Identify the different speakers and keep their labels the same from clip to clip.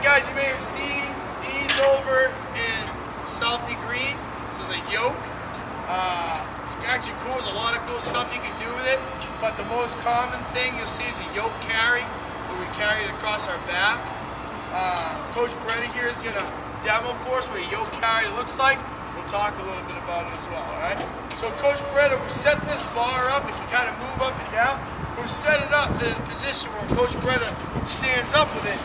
Speaker 1: guys, you may have seen these over in Southie Green. This is a yoke. It's actually cool. There's a lot of cool stuff you can do with it. But the most common thing you'll see is a yoke carry, where we carry it across our back. Coach Brady here is going to demo for us what a yoke carry looks like. We'll talk a little bit about it as well, alright? So Coach Brady, we set this bar up. It can kind of move up and down. We'll set it up in a position where Coach Brady stands up with it.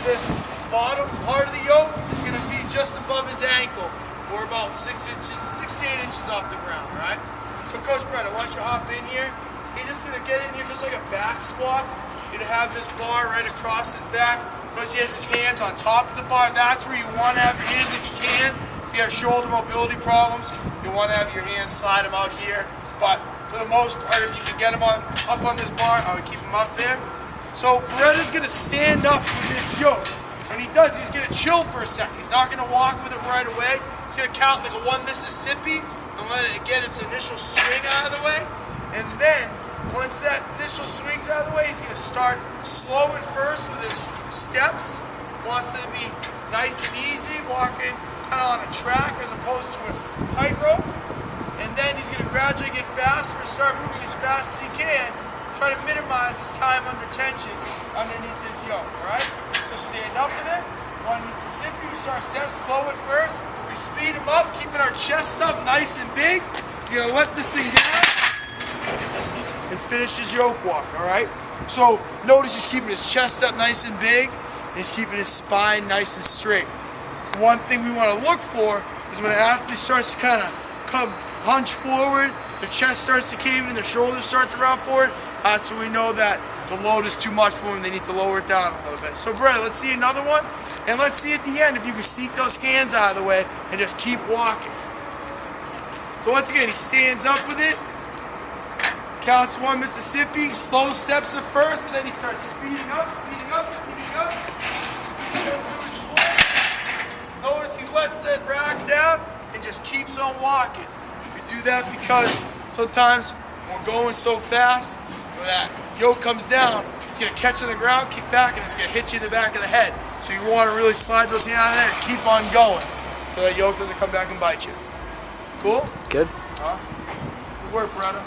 Speaker 1: This bottom part of the yoke is going to be just above his ankle, or about 6 to 8 inches off the ground, right? So Coach Brett, I want you to hop in here. He's just going to get in here just like a back squat. You're going to have this bar right across his back. Notice he has his hands on top of the bar. That's where you want to have your hands if you can. If you have shoulder mobility problems, you want to have your hands slide them out here. But for the most part, if you can get them up on this bar, I would keep them up there. So Beretta's going to stand up with this yoke. When he does, he's going to chill for a second. He's not going to walk with it right away. He's going to count like a 1 Mississippi and let it get its initial swing out of the way. And then, once that initial swing's out of the way, he's going to start slow at first with his steps. Wants it to be nice and easy, walking kind of on a track as opposed to a tightrope. And then he's going to gradually get faster and start moving as fast as he can. Try to minimize his time under tension underneath this yoke, alright? So stand up with it. 1 Mississippi, we start steps slow at first. We speed him up, keeping our chest up nice and big. You're gonna let this thing down and finish his yoke walk, alright? So notice he's keeping his chest up nice and big, and he's keeping his spine nice and straight. One thing we want to look for is when an athlete starts to kind of hunch forward, their chest starts to cave in, their shoulders start to round forward. That's when we know that the load is too much for them. They need to lower it down a little bit. So Brett, let's see another one. And let's see at the end if you can sneak those hands out of the way and just keep walking. So once again, he stands up with it. Counts 1 Mississippi. Slow steps at first, and then he starts speeding up, speeding up, speeding up. Notice he lets that rack down and just keeps on walking. We do that because sometimes when we're going so fast, when that yoke comes down, it's going to catch on the ground, kick back, and it's going to hit you in the back of the head. So you want to really slide those hands out of there and keep on going so that yoke doesn't come back and bite you. Cool?
Speaker 2: Good.
Speaker 1: Good work, Bretta.